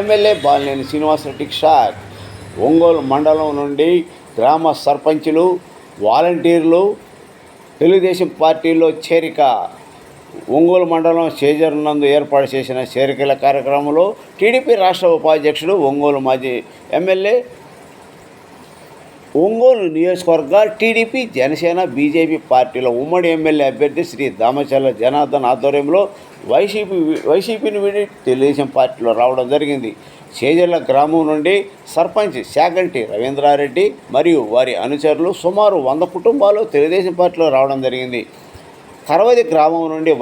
MLA Balineni శ్రీనివాసరెడ్డికి shock. Ongole మండలం నుండి గ్రామ సర్పంచులు, వాలంటీర్లు తెలుగుదేశం పార్టీలో చేరిక. ఒంగోలు మండలం చేజర్ నందు ఏర్పాటు చేసిన చేరికల కార్యక్రమంలో టీడీపీ రాష్ట్ర ఉపాధ్యక్షుడు, ఒంగోలు మాజీ ఎమ్మెల్యే, ఒంగోలు నియోజకవర్గ టీడీపీ, జనసేన, బీజేపీ పార్టీల ఉమ్మడి ఎమ్మెల్యే అభ్యర్థి శ్రీ దామచర్ల జనార్దన్ ఆధ్వర్యంలో వైసీపీని వీడి తెలుగుదేశం పార్టీలో రావడం జరిగింది. చేజర్ల గ్రామం నుండి సర్పంచ్ శాగంటి రవీంద్రారెడ్డి మరియు వారి అనుచరులు సుమారు 100 కుటుంబాలు తెలుగుదేశం పార్టీలో రావడం జరిగింది. కరవది గ్రామం నుండి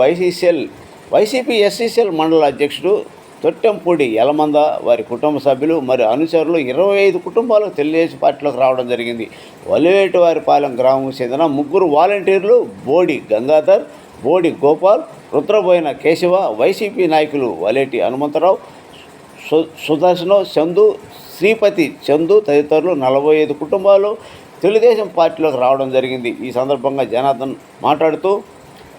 వైసీపీ ఎస్సీసీఎల్ మండల అధ్యక్షుడు తొట్టెంపూడి యలమంద, వారి కుటుంబ సభ్యులు మరియు అనుచరులు 25 కుటుంబాలు తెలుగుదేశం పార్టీలోకి రావడం జరిగింది. వలివేటివారిపాలెం గ్రామం చెందిన 3 వాలంటీర్లు బోడి గంగాధర్, బోడి గోపాల్, రుద్రబోయిన కేశవ, వైసీపీ నాయకులు వలేటి హనుమంతరావు, సుదర్శనం చందు, శ్రీపతి చందు తదితరులు 45 కుటుంబాలు తెలుగుదేశం పార్టీలోకి రావడం జరిగింది. ఈ సందర్భంగా జనార్దన్ మాట్లాడుతూ,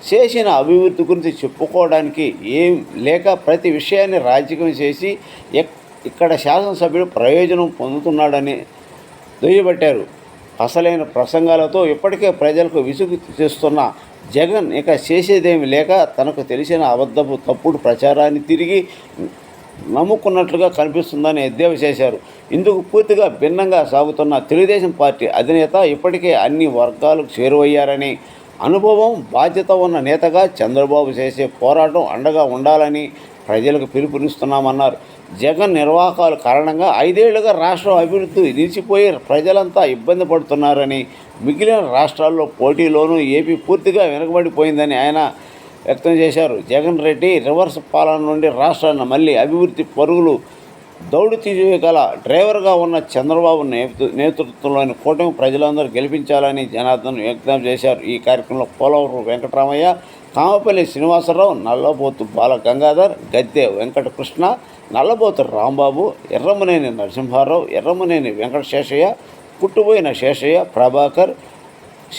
చేసిన అభివృద్ధి గురించి చెప్పుకోవడానికి ఏం లేక ప్రతి విషయాన్ని రాజకీయం చేసి ఇక్కడ శాసనసభ్యుడు ప్రయోజనం పొందుతున్నాడని దుయ్యబట్టారు. అసలైన ప్రసంగాలతో ఇప్పటికే ప్రజలకు విసుగు తెస్తున్న జగన్ ఇక చేసేదేమి లేక తనకు తెలిసిన అబద్ధపు తప్పుడు ప్రచారాన్ని తిరిగి నమ్ముకున్నట్లుగా కనిపిస్తుందని ఎద్దేవా చేశారు. ఇందుకు పూర్తిగా భిన్నంగా సాగుతున్న తెలుగుదేశం పార్టీ అధినేత ఇప్పటికే అన్ని వర్గాలకు చేరువయ్యారని, అనుభవం, బాధ్యత ఉన్న నేతగా చంద్రబాబు చేసే పోరాటం అండగా ఉండాలని ప్రజలకు పిలుపునిస్తున్నామన్నారు. జగన్ నిర్వాహకాల కారణంగా 5 ఏళ్లుగా రాష్ట్రం అభివృద్ధి నిలిచిపోయి ప్రజలంతా ఇబ్బంది పడుతున్నారని, మిగిలిన రాష్ట్రాల్లో పోటీలోనూ ఏపీ పూర్తిగా వెనుకబడిపోయిందని ఆయన వ్యక్తం చేశారు. జగన్ రెడ్డి రివర్స్ పాలన నుండి రాష్ట్రాన్ని మళ్ళీ అభివృద్ధి పరుగులు దౌడు తీయగల డ్రైవర్గా ఉన్న చంద్రబాబు నేతృత్వంలోని కూటమి ప్రజలందరూ గెలిపించాలని జనార్దన్ వ్యక్తం చేశారు. ఈ కార్యక్రమంలో పోలవరం వెంకటరామయ్య, కామపల్లి శ్రీనివాసరావు, నల్లబోతు బాల గంగాధర్, గద్దె వెంకటకృష్ణ, నల్లబోతు రాంబాబు, ఎర్రమనేని నరసింహారావు, ఎర్రమనేని వెంకట శేషయ్య, పుట్టుబోయిన శేషయ్య, ప్రభాకర్,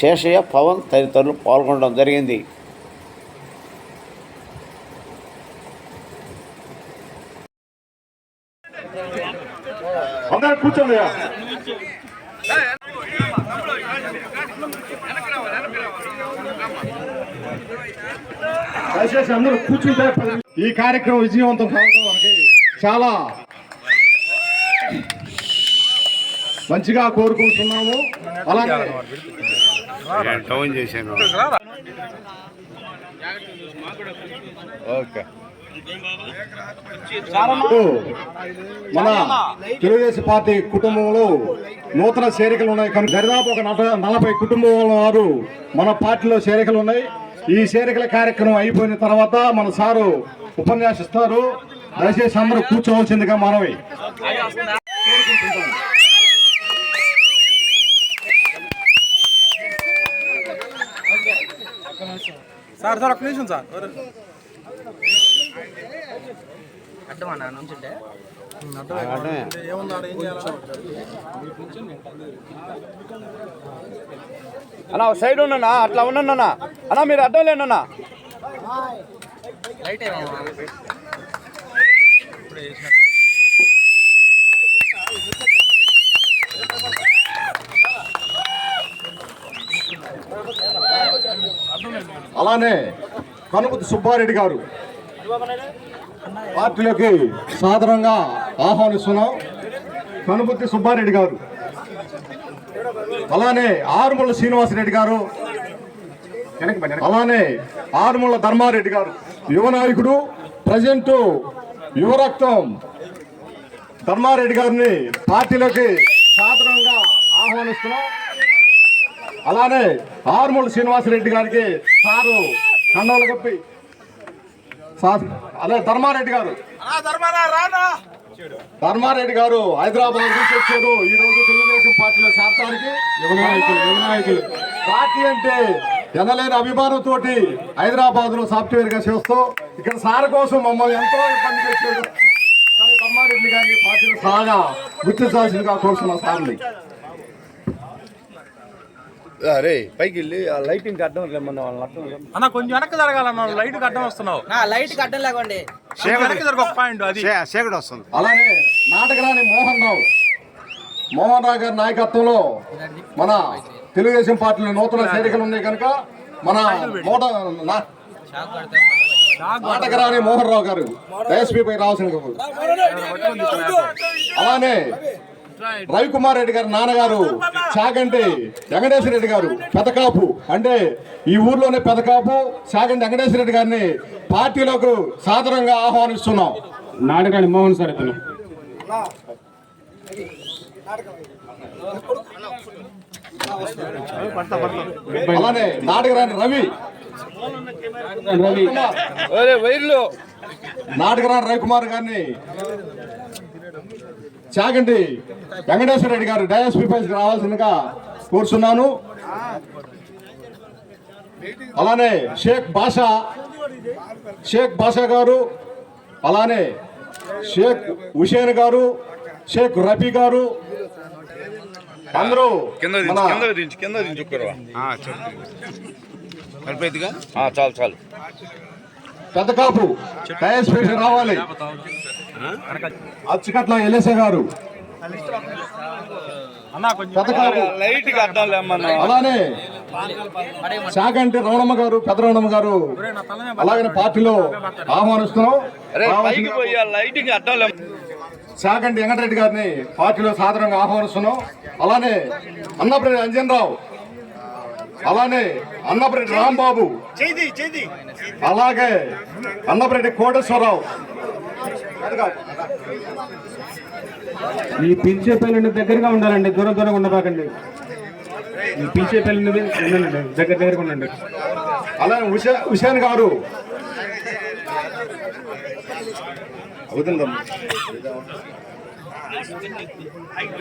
శేషయ్య, పవన్ తదితరులు పాల్గొనడం జరిగింది. అందరూ కూర్చోండి. దయచేసి అందరూ కూర్చుంటే ఈ కార్యక్రమం విజయవంతం కావడం మనకి చాలా మంచిగా కోరుకుంటున్నాము. అలాగే ఓకే, మన తెలుగుదేశం పార్టీ కుటుంబంలో నూతన చేరికలు ఉన్నాయి. కానీ దరిదాపు ఒక 40 కుటుంబాల వారు మన పార్టీలో చేరికలు ఉన్నాయి. ఈ చేరికల కార్యక్రమం అయిపోయిన తర్వాత మన సారు ఉపన్యాసిస్తారు. దయచేసి అందరూ కూర్చోవలసిందిగా మనవి కోరుకుంటున్నాం. సార్ ఒక్క నిమిషం సార్. అడ్డమన్నా నుంచుంటే అన్నా సైడ్ ఉన్నా, అట్లా ఉన్నా అన్నా, మీరు అడ్డం లేనన్నా. లైట్ అలానే కనుమతి సుబ్బారెడ్డి గారు పార్టీలోకి సాధారణంగా ఆహ్వానిస్తున్నాం. కనుమతి సుబ్బారెడ్డి గారు, అలానే ఆరుముళ్ళ శ్రీనివాసరెడ్డి గారు, అలానే ఆరుముళ్ళ ధర్మారెడ్డి గారు, యువ నాయకుడు, ప్రజెంట్ యువరక్తం ధర్మారెడ్డి గారిని పార్టీలోకి సాధారణంగా ఆహ్వానిస్తున్నాం. అలానే ఆరుముళ్ళ శ్రీనివాసరెడ్డి గారికి సారు కండవలు కప్పి, అదే ధర్మారెడ్డి గారు హైదరాబాద్ నుంచి వచ్చారు. ఈ రోజు తెలుగుదేశం పార్టీలో చేరడానికి యువనాయకులు పార్టీ అంటే ఎనలేని అభిమానంతో హైదరాబాద్ లో సాఫ్ట్వేర్ గా చేస్తూ ఇక్కడ సార్ కోసం మమ్మల్ని ఎంతో ఇబ్బంది పెట్టాడు. కానీ ధర్మారెడ్డి గారిని పార్టీలో సాగా గుర్తించాల్సిందిగా కోరుతున్న సార్ని. అరే పైకి వెళ్ళి ఆ లైటింగ్ అడ్డం లేమన్నా వాళ్ళని అర్థం అన్న కొంచెం వెనక్కి జరగాలన్నా, లైట్ అడ్డం వస్తున్నావు. లైట్ అడ్డం లేకండి. ఒక పాయింట్ అది సేకడు వస్తుంది. అలానే నాటకరాని మోహన్ రావు గారి నాయకత్వంలో మన తెలుగుదేశం పార్టీలో నూతన చేరికలు ఉన్నాయి కనుక మన నాటకరాని మోహన్ రావు గారు డైఎస్పీపై రావాల్సిన. అలానే రవికుమార్ రెడ్డి గారి నాన్నగారు చాగంటి వెంకటేశ్వర రెడ్డి గారు పెదకాపు, అంటే ఈ ఊర్లోనే పెదకాపు చాగంటి వెంకటేశ్వర రెడ్డి గారిని పార్టీలోకి సాదరంగా ఆహ్వానిస్తున్నాం. నాటకాని మోహన్ సార్ ఇతను. అలానే నాటకరాని నాటకరాని రవికుమార్ గారిని చాగంటి వెంకటేశ్వర రెడ్డి గారు డైఎస్పీపై రావాల్సిందిగా కోరుతున్నాను. అలానే షేక్ బాషా గారు, అలానే షేక్ హుసేన్ గారు, షేక్ రఫీ గారు అందరూ చాలు పెద్దకాపు డైఎస్పీ రావాలి. అచ్చుకట్ల ఎల్ఎస్ఏ గారు పెద్దకాపు. అలానే చాగంటి రమణమ్మ గారు, పెద్ద రమణమ్మ గారు అలాగనే పార్టీలో ఆహ్వానిస్తున్నాం. చాగంటి వెంకటరెడ్డి గారిని పార్టీలో సాధారణంగా ఆహ్వానిస్తున్నాం. అలానే అన్నప్రెడ్డి అంజన్ రావు, అలానే అన్నప్రెడ్డి రాంబాబు, అలాగే అన్నప్రెడ్డి కోటేశ్వరరావు. ఈ పిలిచేపల్లి దగ్గరగా ఉండాలండి, దూరంగా ఉండబాకండి. ఈ పిలిచేపల్లి ఉండండి, దగ్గరగా ఉండండి. అలానే హుసేన్ గారు,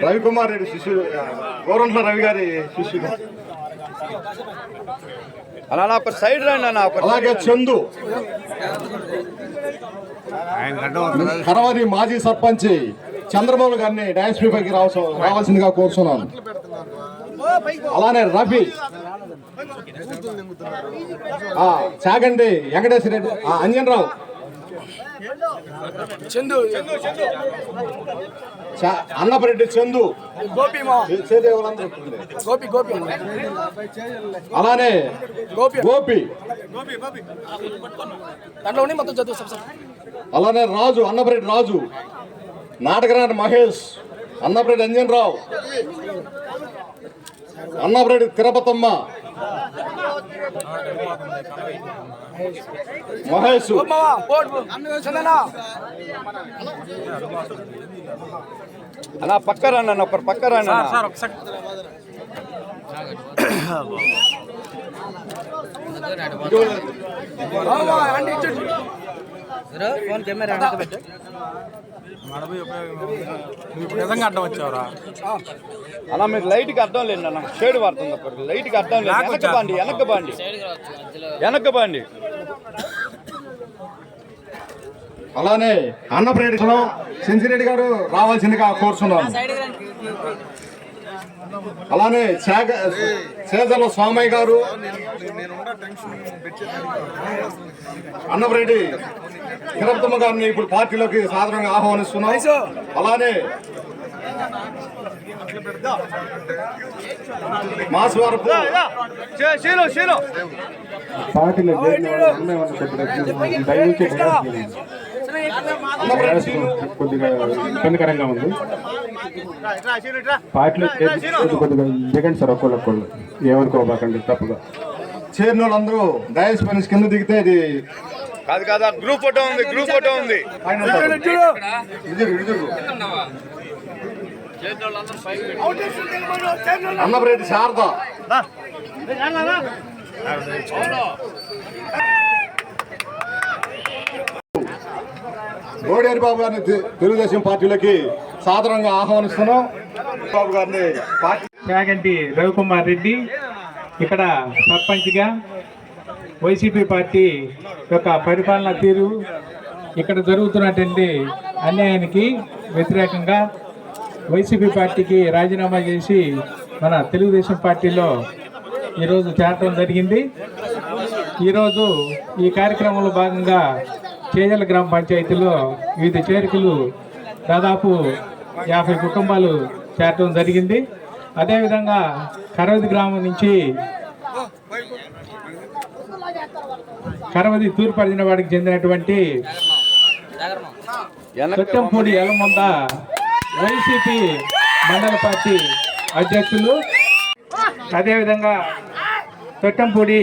రవికుమార్ రెడ్డి శిష్యుడు, గోరంట్ల రవి గారి శిష్యుడు. అలా ఒక సైడ్ రండి అన్న. అలాగే చందు కరవరి మాజీ సర్పంచ్ చంద్రబాబు గారిని డైఎస్పీపైకి రావాల్సిందిగా కోరుతున్నాను. అలానే రఫీ, చాగంటి వెంకటేశ్వర రెడ్డి, అంజన్ రావు, అన్నపరెడ్డి చందు, అలానే గోపి, అలానే రాజు, అన్నపరెడ్డి రాజు, నాటకరాని మహేష్, అన్నపరెడ్డి అంజన్ రావు, అన్నపరెడ్డి తిరుపతమ్మ, మహేష్, అన్న పక్క రండి అన్న, ఒకరు పక్క రండి అన్న. ఫోన్ కెమెరా పెట్టు. నిజంగా అడ్డం వచ్చావరా అన్న? మీరు లైట్కి అడ్డం లేండి అన్న, షేడ్ పడుతుంది. లైట్కి అడ్డం లేదు, వెనక్కి బాండి. అలానే అన్నప్రేడిలో సెంచిరెడ్డి గారు రావాల్సిందిగా కోరుతున్నాను. అలానే సేజల స్వామయ్య గారు, అన్నప్రెడ్డి తిరుపతమ్మ గారిని ఇప్పుడు పార్టీలోకి సాధారణంగా ఆహ్వానిస్తున్నాం. అలానే మాస్వారపు పార్టీలో కొద్దిగా ఇబ్బందికరంగా ఉంది. పార్టీలో కొద్దిగా దిగండి సార్, ఒక్కళ్ళు ఏమనుకోబాకండి తప్పుగా. చేరిన వాళ్ళందరూ డయాస్ పైన కింద దిగితే ఇది కాదు, గ్రూప్ ఫోటో ఉంది. అన్నప్రెడ్డి శారద, గోడేరి బాబు గారిని తెలుగుదేశం పార్టీలోకి సాధారణంగా ఆహ్వానిస్తున్నాం. బాబు గారిని చాగంటి రవికుమార్ రెడ్డి ఇక్కడ సర్పంచ్గా వైసీపీ పార్టీ యొక్క పరిపాలన తీరు, ఇక్కడ జరుగుతున్నటువంటి అన్యాయానికి వ్యతిరేకంగా వైసీపీ పార్టీకి రాజీనామా చేసి మన తెలుగుదేశం పార్టీలో ఈరోజు చేరడం జరిగింది. ఈరోజు ఈ కార్యక్రమంలో భాగంగా చేజల గ్రామ పంచాయతీలో వివిధ చేరికలు దాదాపు 50 కుటుంబాలు చేరటం జరిగింది. అదేవిధంగా కరవది గ్రామం నుంచి కరవది తూర్పు వాడికి చెందినటువంటి తొట్టంపూడి ఎలమంద వైసీపీ మండల పార్టీ అధ్యక్షులు, అదేవిధంగా తొట్టంపూడి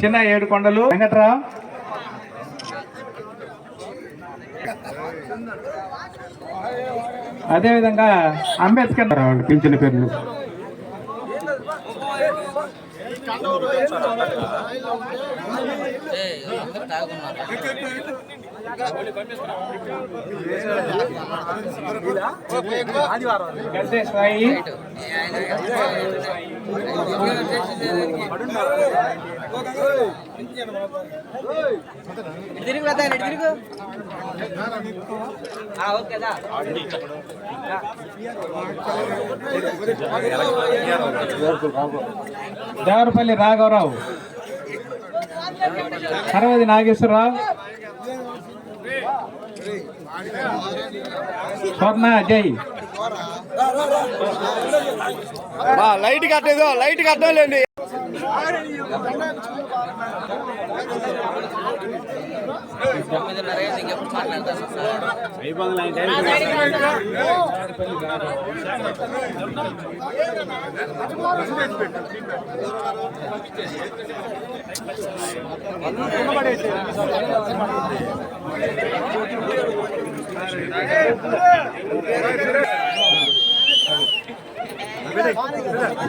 చిన్న ఏడుకొండలు వెంకట్రావు, అదేవిధంగా అంబేద్కర్ పింఛన పేర్లు. గద్దె సాయి, దేవరపల్లి రాఘవరావు, కరవది నాగేశ్వరరావు, స్వర్ణ అజయ్. లైట్ కట్టేదో లైట్ కట్టలేండి.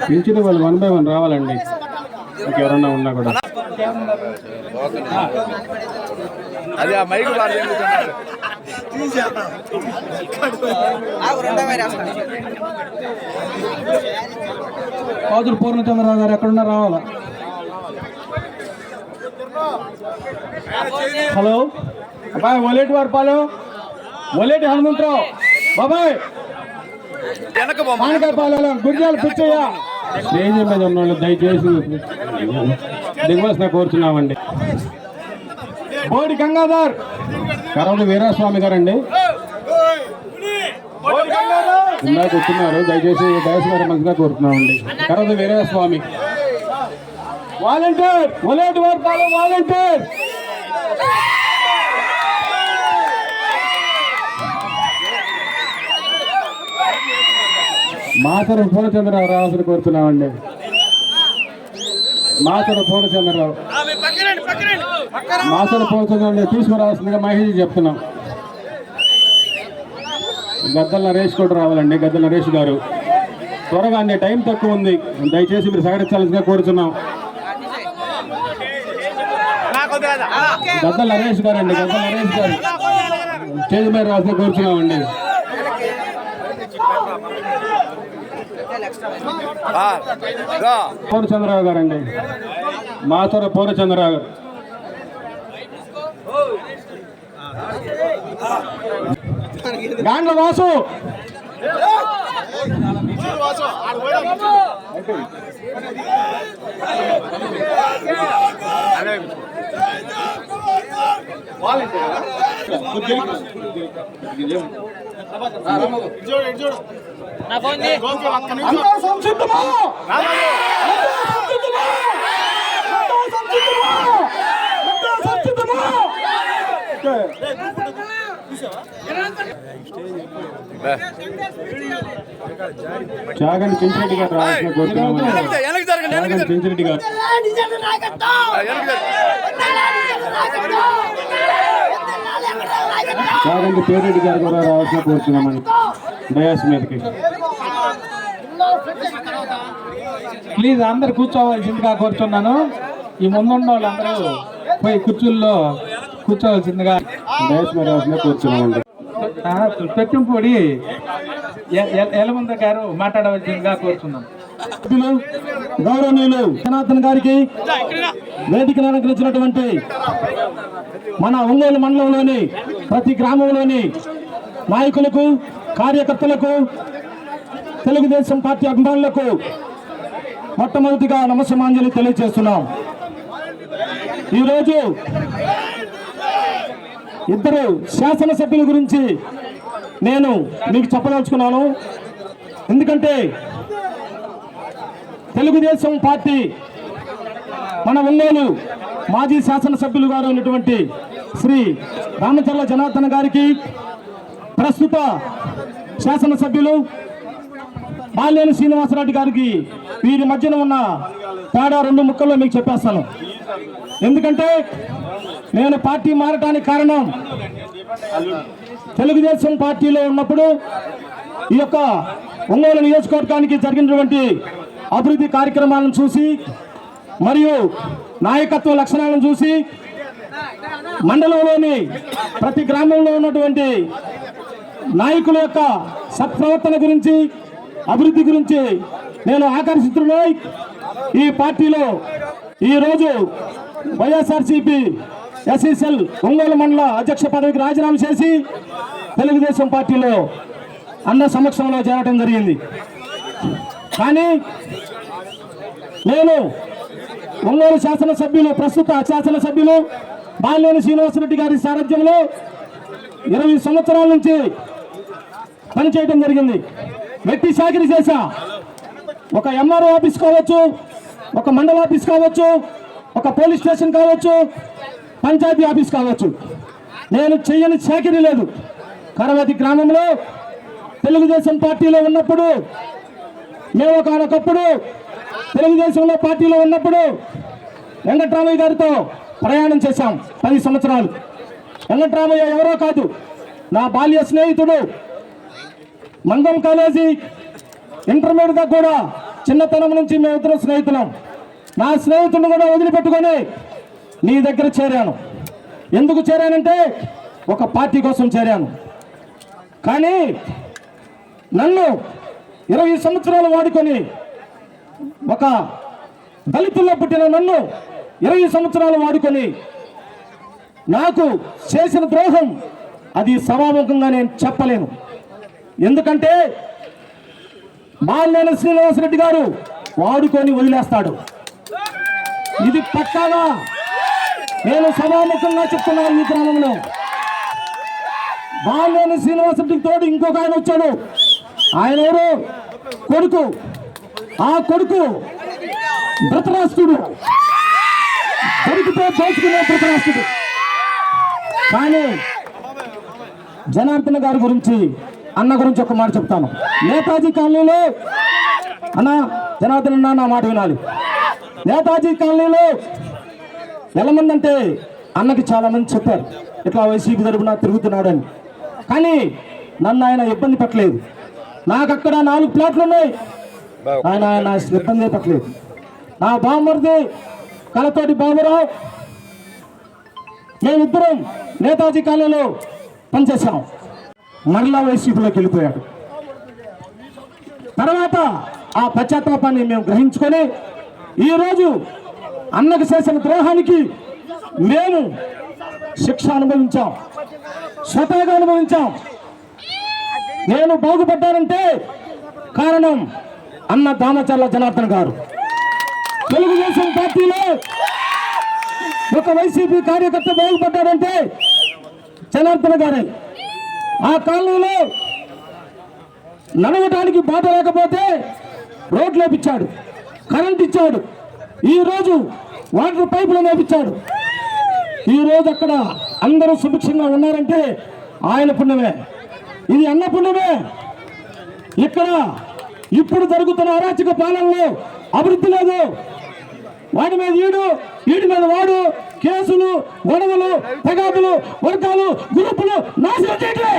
పింఛను వాళ్ళు 1 by 1 రావాలండి, ఎవరన్నా ఉన్నా కూడా. అది ఆ మైకు పాదులు పూర్ణచంద్రరావు గారు ఎక్కడున్నా రావాలా? హలో బాబాయ్, ఒలేటి వారిపాలెం, ఒలేటి హనుమంతరావు బాబాయ్, మానకాయపాలెం, గురిజాల పిచ్చయ్య. స్టేజ్ మీద ఉన్న వాళ్ళు దయచేసి దిగవలసిన కోరుచున్నామండి. బోడి గంగాధర్, కరవడి వీరాస్వామి గారండి ఇందాక వచ్చినారు, దయచేసి దయచేసి గారు మంచిగా కోరుతున్నామండి. కరవడి వీరాస్వామి వాలంటీర్, ఒలేటి వారిపాలెం వాలంటీర్. మాతరు పూర్ణచంద్రరావు రావాల్సిన కోరుతున్నామండి. మాతరు పూర్ణచంద్రరావు, మాతరు పూర్ణచంద్రరావు తీసుకురావాల్సిందిగా మహేష్ చెప్తున్నాం. గద్దల నరేష్ కూడా రావాలండి, గద్దల నరేష్ గారు త్వరగా అన్ని టైం తక్కువ ఉంది, దయచేసి మీరు సహకరించాల్సిందిగా కోరుతున్నాం. గద్దల నరేష్ గారు అండి, గద్దల నరేష్ గారు స్టేజ్ మీద రావాల్సిన కోరుతున్నామండి. పూర్ణచంద్రరావు గారండి, మాతర పూర్ణచంద్రరావు గారు. గాండ్ల వాసు, చాగండి చెంచిరెడ్డి గారు రావాల్సిన కోరుతున్నాము. చాగండి చెంచిరెడ్డి గారు, చాగండి పేరెడ్డి గారు కూడా రావాల్సిన కోరుతున్నామని డయాస్ మీదకి. ప్లీజ్ అందరు కూర్చోవలసిందిగా కోరుతున్నాను. ఈ ముందున్న వాళ్ళందరూ పోయి కుర్చీల్లో కూర్చోవలసిందిగా డయాస్ మీద రావాల్సిందిగా కోరుతున్నామండి. తొట్టంపూడి ఎలమంద గారు మాట్లాడవలసిందిగా కోరుతున్నాం. గౌరవనీయులు జనార్దన్ గారికి, వేదికను అలంకరించినటువంటి మన ఒంగోలు మండలంలోని ప్రతి గ్రామంలోని నాయకులకు, కార్యకర్తలకు, తెలుగుదేశం పార్టీ అభిమానులకు మొట్టమొదటిగా నమస్సమాంజలి తెలియజేస్తున్నాం. ఈరోజు ఇద్దరు శాసనసభ్యుల గురించి నేను మీకు చెప్పదలుచుకున్నాను. ఎందుకంటే తెలుగుదేశం పార్టీ మన ఒంగోలు మాజీ శాసనసభ్యులు గారు ఉన్నటువంటి శ్రీ దామచర్ల జనార్దన్ గారికి, ప్రస్తుత శాసనసభ్యులు బాలినేని శ్రీనివాసరెడ్డి గారికి వీరి మధ్యన ఉన్న తేడా 2 ముక్కల్లో మీకు చెప్పేస్తాను. ఎందుకంటే నేను పార్టీ మారటానికి కారణం తెలుగుదేశం పార్టీలో ఉన్నప్పుడు ఈ యొక్క ఒంగోలు నియోజకవర్గానికి జరిగినటువంటి అభివృద్ధి కార్యక్రమాలను చూసి మరియు నాయకత్వ లక్షణాలను చూసి మండలంలోని ప్రతి గ్రామంలో ఉన్నటువంటి నాయకుల యొక్క సత్ప్రవర్తన గురించి, అభివృద్ధి గురించి నేను ఆకర్షితుడై ఈ పార్టీలో ఈరోజు వైఎస్ఆర్సీపీ ఎస్ఈసెల్ ఒంగోలు మండల అధ్యక్ష పదవికి రాజీనామా చేసి తెలుగుదేశం పార్టీలో అన్న సమక్షంలో చేరడం జరిగింది. కానీ నేను ఒంగోలు శాసనసభ్యులు, ప్రస్తుత శాసనసభ్యులు బాలినేని శ్రీనివాసరెడ్డి గారి సారథ్యంలో 20 సంవత్సరాల నుంచి పనిచేయడం జరిగింది. వ్యక్తి చాకరీ చేశా. ఒక ఎంఆర్ఓ ఆఫీస్ కావచ్చు, ఒక మండల ఆఫీస్ కావచ్చు, ఒక పోలీస్ స్టేషన్ కావచ్చు, పంచాయతీ ఆఫీస్ కావచ్చు, నేను చెయ్యని చాకరీ లేదు. కరవతి గ్రామంలో తెలుగుదేశం పార్టీలో ఉన్నప్పుడు, మేము ఒకనొకప్పుడు తెలుగుదేశంలో పార్టీలో ఉన్నప్పుడు వెంకట్రామయ్య గారితో ప్రయాణం చేశాం 10 సంవత్సరాలు. వెంకట్రామయ్య ఎవరో కాదు, నా బాల్య స్నేహితుడు. మంగం కాలేజీ ఇంటర్మీడియట్ దాకా కూడా చిన్నతనం నుంచి మేమిద్దరం స్నేహితులం. నా స్నేహితుడిని కూడా వదిలిపెట్టుకొని నీ దగ్గర చేరాను. ఎందుకు చేరానంటే ఒక పార్టీ కోసం చేరాను. కానీ నన్ను 20 సంవత్సరాలు వాడుకొని, ఒక దళితుల్లో పుట్టిన నన్ను 20 సంవత్సరాలు వాడుకొని నాకు చేసిన ద్రోహం అది సభాముఖంగా నేను చెప్పలేను. ఎందుకంటే బాలినేని శ్రీనివాసరెడ్డి గారు వాడుకొని వదిలేస్తాడు. ఇది పక్కాగా నేను సభాముఖంగా చెప్తున్నాను. ఈ గ్రామంలో బాలినేని శ్రీనివాసరెడ్డికి తోడు ఇంకొక ఆయన వచ్చాడు. ఆయన ఎవరు? కొడుకు. ఆ కొడుకు ధృతరాష్ట్రుడు, దొరికితే దోచుకునే ధృతరాష్ట్రుడు. కానీ జనార్దన్ గారి గురించి, అన్న గురించి ఒక మాట చెప్తాను. నేతాజీ కాలనీలో, అన్న జనార్దన్ అన్న నా మాట వినాలి. నేతాజీ కాలనీలో ఎంతమంది అంటే అన్నకి చాలా మంది చెప్పారు ఇట్లా వైసీపీ తరపున తిరుగుతున్నాడని. కానీ నన్ను ఆయన ఇబ్బంది పెట్టలేదు. నాకు అక్కడ 4 ప్లాట్లు ఉన్నాయి, ఆయన ఇబ్బంది పెట్టలేదు. నా బామ్మర్ది కలతోటి బాబురావు, మేమిద్దరం నేతాజీ కాలనీలో పనిచేశాం. మరలా వైసీపీలోకి వెళ్ళిపోయాడు. తర్వాత ఆ పశ్చాత్తాపాన్ని మేము గ్రహించుకొని ఈరోజు అన్నకు చేసిన ద్రోహానికి మేము శిక్ష అనుభవించాం, స్వతహాగా అనుభవించాం. నేను బాగుపడ్డానంటే కారణం అన్న దామచర్ల జనార్దన్ గారు. తెలుగుదేశం పార్టీలో ఒక వైసీపీ కార్యకర్త బాగుపడ్డాడంటే జనార్దన్ గారే. ఆ కాలనీలో నడవటానికి బాట లేకపోతే రోడ్లు వేపించాడు, కరెంట్ ఇచ్చాడు, ఈరోజు వాటర్ పైపులు వేపించాడు. ఈరోజు అక్కడ అందరూ సుభిక్షంగా ఉన్నారంటే ఆయన పుణ్యమే, ఇది అన్న పుణ్యమే. ఇక్కడ ఇప్పుడు జరుగుతున్న అరాచక పాలనలో అభివృద్ధి లేదు. వాడి మీద వీడి మీద వాడు, కేసులు, గొడవలు, తగాదులు, వర్గాలు, గ్రూపులు నాశనం చేయట్లే.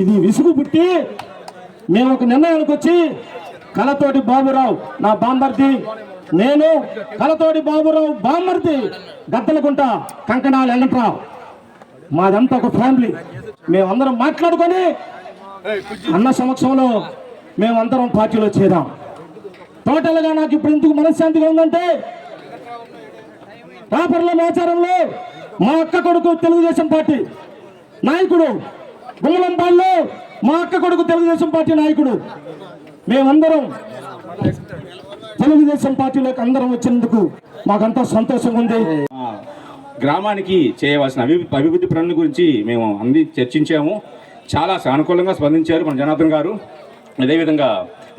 ఇది విసుగు పుట్టి మేము ఒక నిర్ణయానికి వచ్చి, కలతోటి బాబురావు నా బామ్మర్ది, నేను కలతోటి బాబురావు బామ్మర్ది, గద్దలకుంట కంకణాలు వెంకట్రావు, మాదంతా ఒక ఫ్యామిలీ. మేమందరం మాట్లాడుకొని అన్న సమక్షంలో మేమందరం పార్టీలో చేరాం. టోటల్గా నాకు ఇప్పుడు ఎందుకు మనశ్శాంతిగా ఉందంటే, రాపర్ల ఆచారంలో మా అక్క కొడుకు తెలుగుదేశం పార్టీ నాయకుడు, గుమ్మలంపాడులో మా అక్క కొడుకు తెలుగుదేశం పార్టీ నాయకుడు. మేమందరం తెలుగుదేశం పార్టీలోకి అందరం వచ్చినందుకు మాకంతా సంతోషంగా ఉంది. గ్రామానికి చేయవలసిన అభివృద్ధి పనుల గురించి మేము చర్చించాము. చాలా సానుకూలంగా స్పందించారు మన జనార్దన్ గారు. అదేవిధంగా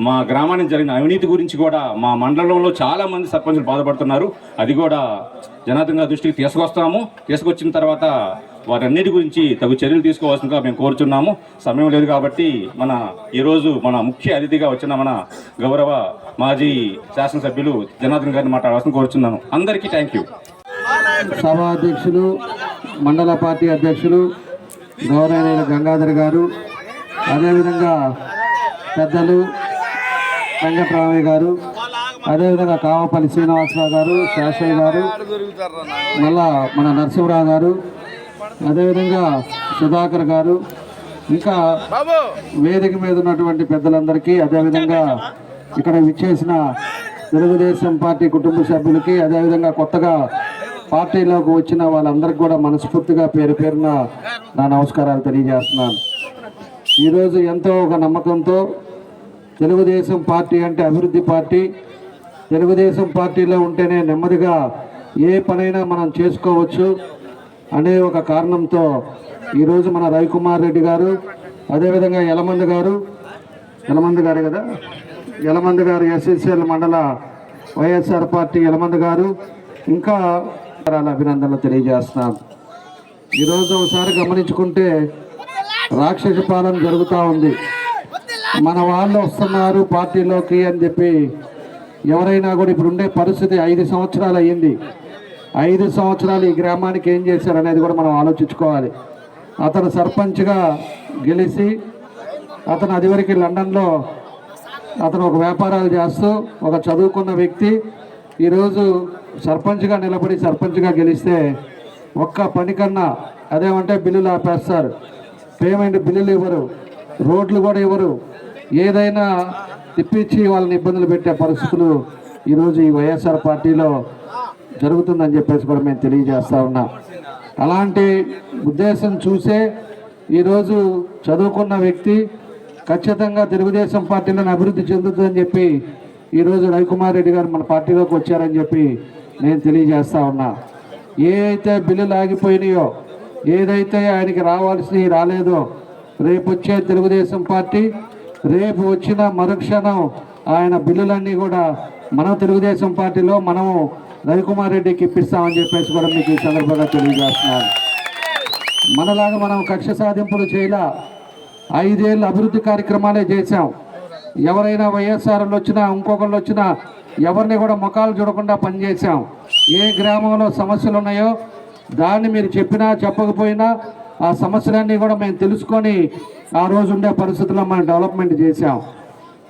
మా గ్రామానికి జరిగిన అవినీతి గురించి కూడా మా మండలంలో చాలామంది సర్పంచులు బాధపడుతున్నారు. అది కూడా జనార్దన్ గారి దృష్టికి తీసుకొచ్చిన తర్వాత వారన్నిటి గురించి తగు చర్యలు తీసుకోవాల్సిందిగా మేము కోరుచున్నాము. సమయం లేదు కాబట్టి ఈరోజు మన ముఖ్య అతిథిగా వచ్చిన మన గౌరవ మాజీ శాసనసభ్యులు జనార్దన్ గారిని మాట్లాడాల్సిన కోరుచున్నాను. అందరికీ థ్యాంక్ యూ. సభాధ్యక్షులు, మండల పార్టీ అధ్యక్షులు గౌరవనీయులు గంగాధర్ గారు, అదేవిధంగా పెద్దలు వెంకటరామయ్య గారు, అదేవిధంగా కావపల్లి శ్రీనివాసరావు గారు, శేషయ్య గారు, మళ్ళా మన నరసింహరావు గారు, అదేవిధంగా సుధాకర్ గారు, ఇంకా వేదిక మీద ఉన్నటువంటి పెద్దలందరికీ, అదేవిధంగా ఇక్కడ విచ్చేసిన తెలుగుదేశం పార్టీ కుటుంబ సభ్యులకి, అదేవిధంగా కొత్తగా పార్టీలోకి వచ్చిన వాళ్ళందరికీ కూడా మనస్ఫూర్తిగా పేరు పేరున నా నమస్కారాలు తెలియజేస్తున్నాను. ఈరోజు ఎంతో ఒక నమ్మకంతో తెలుగుదేశం పార్టీ అంటే అభివృద్ధి పార్టీ, తెలుగుదేశం పార్టీలో ఉంటేనే నెమ్మదిగా ఏ పనైనా మనం చేసుకోవచ్చు అనే ఒక కారణంతో ఈరోజు మన రవికుమార్ రెడ్డి గారు, అదేవిధంగా యలమంది గారు ఎస్ఎస్ఎల్ మండల వైఎస్ఆర్ పార్టీ యలమంది గారు, ఇంకా అభినందనలు తెలియజేస్తున్నాను. ఈరోజు ఒకసారి గమనించుకుంటే రాక్షస పాలన జరుగుతూ ఉంది. మన వాళ్ళు వస్తున్నారు పార్టీలోకి అని చెప్పి ఎవరైనా కూడా ఇప్పుడు ఉండే పరిస్థితి 5 సంవత్సరాలు అయ్యింది. 5 సంవత్సరాలు ఈ గ్రామానికి ఏం చేశారు అనేది కూడా మనం ఆలోచించుకోవాలి. అతను సర్పంచ్గా గెలిచి అతను అదివరకు లండన్లో అతను ఒక వ్యాపారాలు చేస్తూ ఒక చదువుకున్న వ్యక్తి ఈరోజు సర్పంచ్గా నిలబడి సర్పంచ్గా గెలిస్తే ఒక్క పని కన్నా అదేమంటే బిల్లులు ఆపేస్తారు, పేమెంట్ బిల్లులు ఇవ్వరు, రోడ్లు కూడా ఇవ్వరు, ఏదైనా తిప్పించి వాళ్ళని ఇబ్బందులు పెట్టే పరిస్థితులు ఈరోజు ఈ వైఎస్ఆర్ పార్టీలో జరుగుతుందని చెప్పేసి కూడా మేము తెలియజేస్తా ఉన్నాం. అలాంటి ఉద్దేశం చూసే ఈరోజు చదువుకున్న వ్యక్తి ఖచ్చితంగా తెలుగుదేశం పార్టీలను అభివృద్ధి చెందుతుందని చెప్పి ఈరోజు రవికుమార్ రెడ్డి గారు మన పార్టీలోకి వచ్చారని చెప్పి నేను తెలియజేస్తా ఉన్నా. ఏ అయితే బిల్లులు ఆగిపోయినాయో, ఏదైతే ఆయనకి రావాల్సినవి రాలేదో, రేపు వచ్చే తెలుగుదేశం పార్టీ రేపు వచ్చిన మరుక్షణం ఆయన బిల్లులన్నీ కూడా మన తెలుగుదేశం పార్టీలో మనము రవికుమార్ రెడ్డికి ఇప్పిస్తామని చెప్పేసి కూడా మీకు ఈ సందర్భంగా తెలియజేస్తున్నాను. మనలాగా మనం కక్ష సాధింపులు చేయలా, 5 ఏళ్ళు అభివృద్ధి కార్యక్రమాలే చేశాం. ఎవరైనా వైఎస్ఆర్లు వచ్చినా ఇంకొకళ్ళు వచ్చినా ఎవరిని కూడా ముఖాలు చూడకుండా పనిచేశాం. ఏ గ్రామంలో సమస్యలు ఉన్నాయో దాన్ని మీరు చెప్పినా చెప్పకపోయినా ఆ సమస్యలన్నీ కూడా మేము తెలుసుకొని ఆ రోజు ఉండే పరిస్థితుల్లో మనం డెవలప్మెంట్ చేశాం.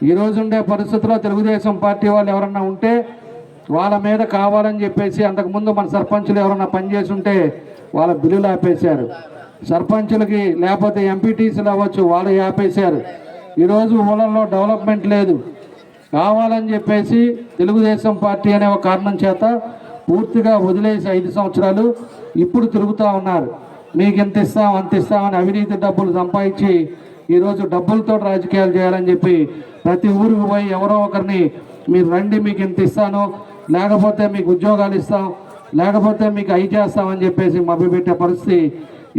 ఈరోజు ఉండే పరిస్థితుల్లో తెలుగుదేశం పార్టీ వాళ్ళు ఎవరన్నా ఉంటే వాళ్ళ మీద కావాలని చెప్పేసి అంతకుముందు మన సర్పంచులు ఎవరన్నా పనిచేసి ఉంటే వాళ్ళ బిల్లులు ఆపేశారు. సర్పంచులకి లేకపోతే ఎంపీటీసీలు అవ్వచ్చు, వాళ్ళు ఆపేశారు. ఈరోజు ఊళ్ళల్లో డెవలప్మెంట్ లేదు. కావాలని చెప్పేసి తెలుగుదేశం పార్టీ అనే ఒక కారణం చేత పూర్తిగా వదిలేసి 5 సంవత్సరాలు ఇప్పుడు తిరుగుతూ ఉన్నారు. మీకు ఎంత ఇస్తాం అంత ఇస్తామని అవినీతి డబ్బులు సంపాదించి ఈరోజు డబ్బులతో రాజకీయాలు చేయాలని చెప్పి ప్రతి ఊరికి పోయి ఎవరో ఒకరిని మీరు రండి మీకు ఎంత ఇస్తాను, లేకపోతే మీకు ఉద్యోగాలు ఇస్తాం, లేకపోతే మీకు అవి చేస్తామని చెప్పేసి మభ్యపెట్టే పరిస్థితి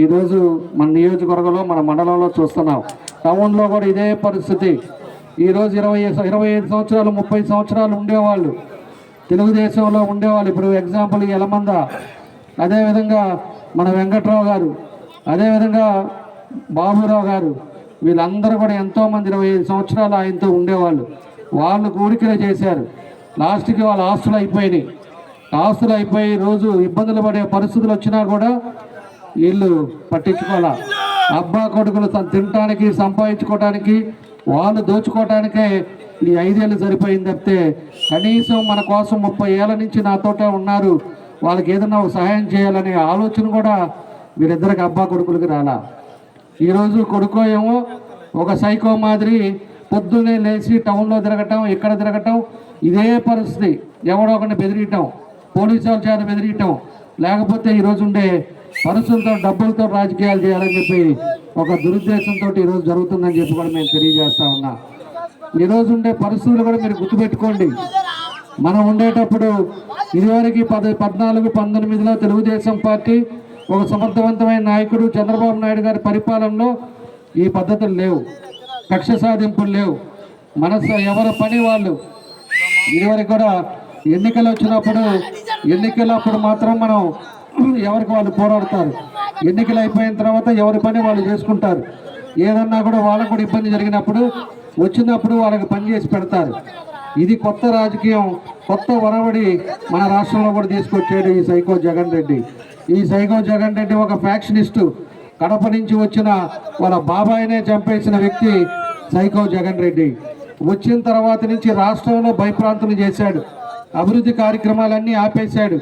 ఈరోజు మన నియోజకవర్గంలో మన మండలంలో చూస్తున్నాం. టౌన్లో కూడా ఇదే పరిస్థితి. ఈరోజు 25 సంవత్సరాలు 30 సంవత్సరాలు ఉండేవాళ్ళు తెలుగుదేశంలో ఉండేవాళ్ళు. ఇప్పుడు ఎగ్జాంపుల్ యలమంద, అదేవిధంగా మన వెంకట్రావు గారు, అదేవిధంగా బాబురావు గారు, వీళ్ళందరూ కూడా ఎంతోమంది 25 సంవత్సరాలు ఆయనతో ఉండేవాళ్ళు. వాళ్ళు కోరికలు చేశారు. లాస్ట్కి వాళ్ళ ఆస్తులు అయిపోయి రోజు ఇబ్బందులు పడే పరిస్థితులు వచ్చినా కూడా వీళ్ళు పట్టించుకోవాలా. అబ్బా కొడుకులు తినటానికి సంపాదించుకోవటానికి వాళ్ళు దోచుకోవటానికే ఈ 5 ఏళ్ళు సరిపోయింది తప్పితే కనీసం మన కోసం 30 ఏళ్ళ నుంచి నాతోటే ఉన్నారు, వాళ్ళకి ఏదైనా సహాయం చేయాలనే ఆలోచన కూడా వీరిద్దరికి అబ్బా కొడుకులకి రాలా. ఈరోజు కొడుకో ఏమో ఒక సైకో మాదిరి పొద్దున్నే లేచి టౌన్లో తిరగటం, ఇక్కడ తిరగటం, ఇదే పరిస్థితి. ఎవడో ఒకరిని బెదిరియటం, పోలీసు వాళ్ళ చేత బెదిరియటం, లేకపోతే ఈరోజు ఉండే పరిస్థితులతో డబ్బులతో రాజకీయాలు చేయాలని చెప్పి ఒక దురుద్దేశంతో ఈరోజు జరుగుతుందని చెప్పి కూడా మేము తెలియజేస్తా ఉన్నా. ఈరోజు ఉండే పరిస్థితులు కూడా మీరు గుర్తుపెట్టుకోండి. మనం ఉండేటప్పుడు ఇదివరకు 14-19లో తెలుగుదేశం పార్టీ ఒక సమర్థవంతమైన నాయకుడు చంద్రబాబు నాయుడు గారి పరిపాలనలో ఈ పద్ధతులు లేవు, కక్ష సాధింపులు లేవు, ఎవరి పని వాళ్ళు. ఇదివరకు కూడా ఎన్నికలు వచ్చినప్పుడు ఎన్నికలప్పుడు మాత్రం మనం ఎవరికి వాళ్ళు పోరాడతారు, ఎన్నికలు అయిపోయిన తర్వాత ఎవరి పని వాళ్ళు చేసుకుంటారు. ఏదన్నా కూడా వాళ్ళకు కూడా ఇబ్బంది జరిగినప్పుడు వచ్చినప్పుడు వాళ్ళకి పని చేసి పెడతారు. ఇది కొత్త రాజకీయం, కొత్త ఒరవడి మన రాష్ట్రంలో కూడా తీసుకొచ్చాడు ఈ సైకో జగన్ రెడ్డి. ఈ సైకో జగన్ రెడ్డి ఒక ఫ్యాక్షనిస్టు, కడప నుంచి వచ్చిన వాళ్ళ బాబాయినే చంపేసిన వ్యక్తి సైకో జగన్ రెడ్డి. వచ్చిన తర్వాత నుంచి రాష్ట్రంలో భయప్రాంతులు చేశాడు, అభివృద్ధి కార్యక్రమాలన్నీ ఆపేశాడు.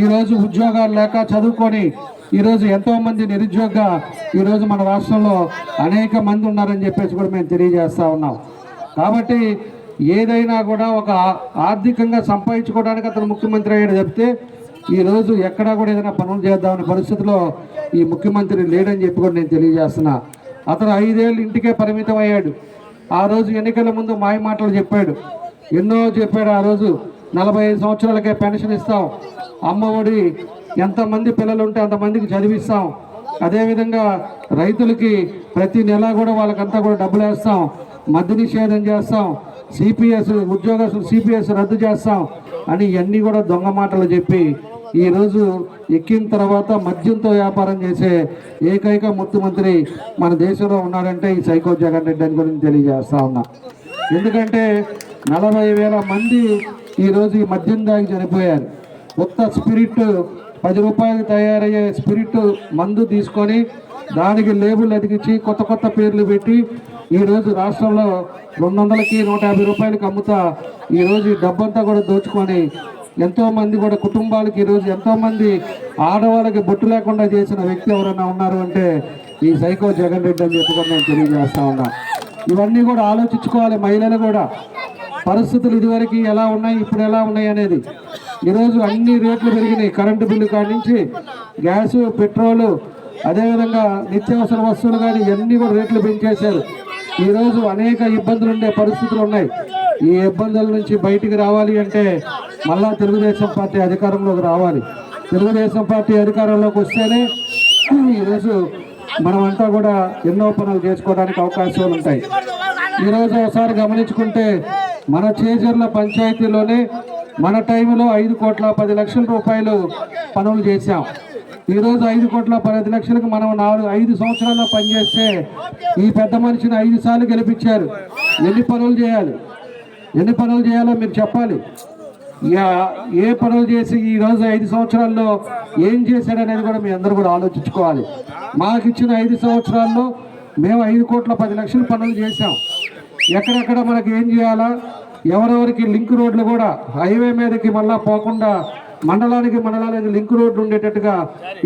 ఈరోజు ఉద్యోగాలు లేక చదువుకొని ఈరోజు ఎంతోమంది నిరుద్యోగ ఈరోజు మన రాష్ట్రంలో అనేక మంది ఉన్నారని చెప్పేసి కూడా మేము తెలియజేస్తూ ఉన్నాం. కాబట్టి ఏదైనా కూడా ఒక ఆర్థికంగా సంపాదించుకోవడానికి అతను ముఖ్యమంత్రి అయ్యాడు చెప్తే ఈరోజు ఎక్కడా కూడా ఏదైనా పనులు చేద్దామనే పరిస్థితిలో ఈ ముఖ్యమంత్రి లేడని చెప్పి కూడా నేను తెలియజేస్తున్నా. అతను 5 ఏళ్ళు ఇంటికే పరిమితం అయ్యాడు. ఆ రోజు ఎన్నికల ముందు మాయ మాటలు చెప్పాడు, ఎన్నో చెప్పాడు. ఆ రోజు 45 సంవత్సరాలకే పెన్షన్ ఇస్తాం, అమ్మఒడి ఎంతమంది పిల్లలు ఉంటే అంతమందికి చదివిస్తాం, అదేవిధంగా రైతులకి ప్రతి నెల కూడా వాళ్ళకంతా కూడా డబ్బులు వేస్తాం, మద్య నిషేధం చేస్తాం, సిపిఎస్ ఉద్యోగస్తులు సిపిఎస్ రద్దు చేస్తాం అని ఇవన్నీ కూడా దొంగ మాటలు చెప్పి ఈరోజు ఎక్కిన తర్వాత మద్యంతో వ్యాపారం చేసే ఏకైక ముఖ్యమంత్రి మన దేశంలో ఉన్నాడంటే ఈ సైకో జగన్ రెడ్డి అని గురించి తెలియజేస్తా ఉన్నా. ఎందుకంటే 40,000 మంది ఈరోజు ఈ మద్యం దాగి చనిపోయారు. కొత్త స్పిరిట్ 10 రూపాయలు తయారయ్యే స్పిరిట్ మందు తీసుకొని దానికి లేబుల్ అతికించి కొత్త కొత్త పేర్లు పెట్టి ఈరోజు రాష్ట్రంలో 200కి 150 రూపాయలకి అమ్ముతా ఈరోజు ఈ డబ్బంతా కూడా దోచుకొని ఎంతోమంది కూడా కుటుంబాలకి ఈరోజు ఎంతోమంది ఆడవాళ్ళకి బొట్టు లేకుండా చేసిన వ్యక్తి ఎవరైనా ఉన్నారు అంటే ఈ సైకో జగన్ రెడ్డి అని చెప్పుకొని నేను తెలియజేస్తా ఉన్నా. ఇవన్నీ కూడా ఆలోచించుకోవాలి. మహిళలు కూడా పరిస్థితులు ఇదివరకు ఎలా ఉన్నాయి, ఇప్పుడు ఎలా ఉన్నాయి అనేది. ఈరోజు అన్ని రేట్లు పెరిగినాయి. కరెంటు బిల్లు కాడి నుంచి గ్యాసు, పెట్రోలు, అదేవిధంగా నిత్యావసర వస్తువులు కానీ ఇవన్నీ కూడా రేట్లు పెంచేశారు. ఈరోజు అనేక ఇబ్బందులు ఉండే పరిస్థితులు ఉన్నాయి. ఈ ఇబ్బందుల నుంచి బయటికి రావాలి అంటే మళ్ళా తెలుగుదేశం పార్టీ అధికారంలోకి రావాలి. తెలుగుదేశం పార్టీ అధికారంలోకి వస్తేనే ఈరోజు మనమంతా కూడా ఎన్నో పనులు చేసుకోవడానికి అవకాశాలు ఉంటాయి. ఈరోజు ఒకసారి గమనించుకుంటే మన చేజర్ల పంచాయతీలోనే మన టైంలో 5,10,00,000 రూపాయలు పనులు చేశాం. ఈరోజు 5,10,00,000కి మనం 5 సంవత్సరాల్లో పనిచేస్తే ఈ పెద్ద మనిషిని 5 సార్లు గెలిపించారు. ఎన్ని పనులు చేయాలో మీరు చెప్పాలి. ఏ పనులు చేసి ఈరోజు 5 సంవత్సరాల్లో ఏం చేశాడనేది కూడా మీ అందరూ కూడా ఆలోచించుకోవాలి. మాకు ఇచ్చిన 5 సంవత్సరాల్లో మేము 5,10,00,000 పనులు చేశాం. ఎక్కడెక్కడ మనకి ఏం చేయాలా, ఎవరెవరికి లింక్ రోడ్లు కూడా హైవే మీదకి మళ్ళా పోకుండా మండలానికి లింక్ రోడ్లు ఉండేటట్టుగా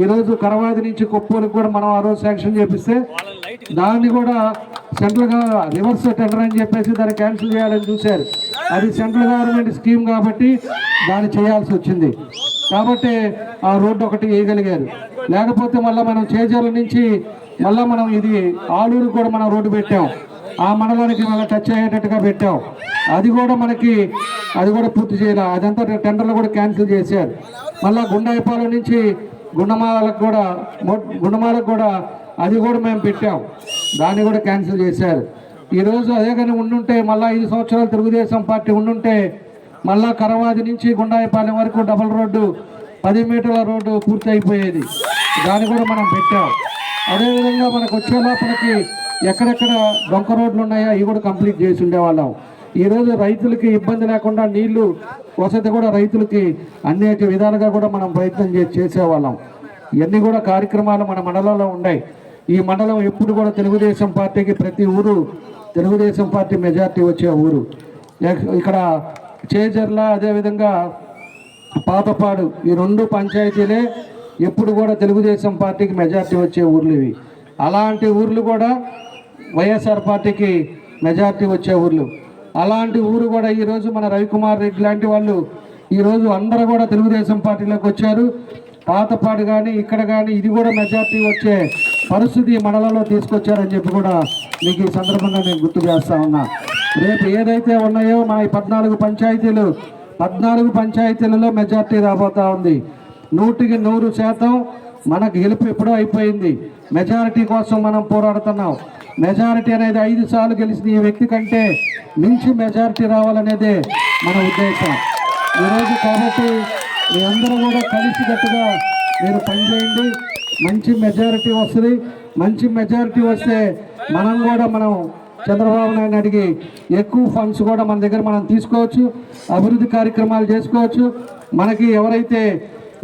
ఈరోజు కరవాది నుంచి కొప్పూరికి కూడా మనం ఆ రోజు శాంక్షన్ చేపిస్తే దాన్ని కూడా సెంట్రల్ రివర్స్ టెండర్ అని చెప్పేసి దాన్ని క్యాన్సిల్ చేయాలని చూశారు. అది సెంట్రల్ గవర్నమెంట్ స్కీమ్ కాబట్టి దాన్ని చేయాల్సి వచ్చింది. కాబట్టి ఆ రోడ్డు ఒకటి వేయగలిగారు. లేకపోతే మళ్ళీ మనం చేజర్ల నుంచి మళ్ళీ మనం ఇది ఆలూరు కూడా మనం రోడ్డు పెట్టాం. ఆ మండలానికి మళ్ళీ టచ్ అయ్యేటట్టుగా పెట్టాం. అది కూడా పూర్తి చేయాలి. అదంతా టెండర్లు కూడా క్యాన్సిల్ చేశారు. మళ్ళీ గుండాయిపాలెం నుంచి గుండమాలకు కూడా అది కూడా మేము పెట్టాం. దాన్ని కూడా క్యాన్సిల్ చేశారు. ఈరోజు అదే కానీ ఉండుంటే మళ్ళీ 5 సంవత్సరాలు తెలుగుదేశం పార్టీ ఉండుంటే మళ్ళీ కరవాది నుంచి గుండాయిపాలెం వరకు డబుల్ రోడ్డు 10 మీటర్ల రోడ్డు పూర్తి అయిపోయేది. దాన్ని కూడా మనం పెట్టాం. అదేవిధంగా మనకు వచ్చే లోపలికి ఎక్కడెక్కడ డొంక రోడ్లు ఉన్నాయో అవి కూడా కంప్లీట్ చేసి ఉండేవాళ్ళం. ఈరోజు రైతులకి ఇబ్బంది లేకుండా నీళ్లు వసతి కూడా రైతులకి అనేక విధాలుగా కూడా మనం ప్రయత్నం చేసేవాళ్ళం. ఇవన్నీ కూడా కార్యక్రమాలు మన మండలంలో ఉన్నాయి. ఈ మండలం ఎప్పుడు కూడా తెలుగుదేశం పార్టీకి ప్రతి ఊరు తెలుగుదేశం పార్టీ మెజార్టీ వచ్చే ఊరు. ఇక్కడ చేజర్ల అదేవిధంగా పాతపాడు ఈ 2 పంచాయతీలే ఎప్పుడు కూడా తెలుగుదేశం పార్టీకి మెజార్టీ వచ్చే ఊర్లు ఇవి. అలాంటి ఊర్లు కూడా వైఎస్ఆర్ పార్టీకి మెజార్టీ వచ్చే ఊర్లు. అలాంటి ఊరు కూడా ఈరోజు మన రవికుమార్ రెడ్డి లాంటి వాళ్ళు ఈరోజు అందరూ కూడా తెలుగుదేశం పార్టీలోకి వచ్చారు. పాతపాడు కానీ ఇక్కడ కానీ ఇది కూడా మెజార్టీ వచ్చే పరిస్థితి మండలంలో తీసుకొచ్చారని చెప్పి కూడా మీకు ఈ సందర్భంగా నేను గుర్తు చేస్తా ఉన్నా. రేపు ఏదైతే ఉన్నాయో మన 14 పంచాయతీలు 14 పంచాయతీలలో మెజార్టీ రాబోతా ఉంది. 100% మనకు గెలుపు ఎప్పుడో అయిపోయింది. మెజారిటీ కోసం మనం పోరాడుతున్నాం. మెజారిటీ అనేది 5 సార్లు గెలిచిన ఈ వ్యక్తి కంటే మించి మెజారిటీ రావాలనేదే మన ఉద్దేశం ఈరోజు. కాబట్టి మీ అందరూ కూడా కలిసికట్టుగా మీరు పనిచేయండి. మంచి మెజారిటీ వస్తుంది. మంచి మెజారిటీ వస్తే మనం చంద్రబాబు నాయుడు అడిగి ఎక్కువ ఫండ్స్ కూడా మన దగ్గర మనం తీసుకోవచ్చు, అభివృద్ధి కార్యక్రమాలు చేసుకోవచ్చు. మనకి ఎవరైతే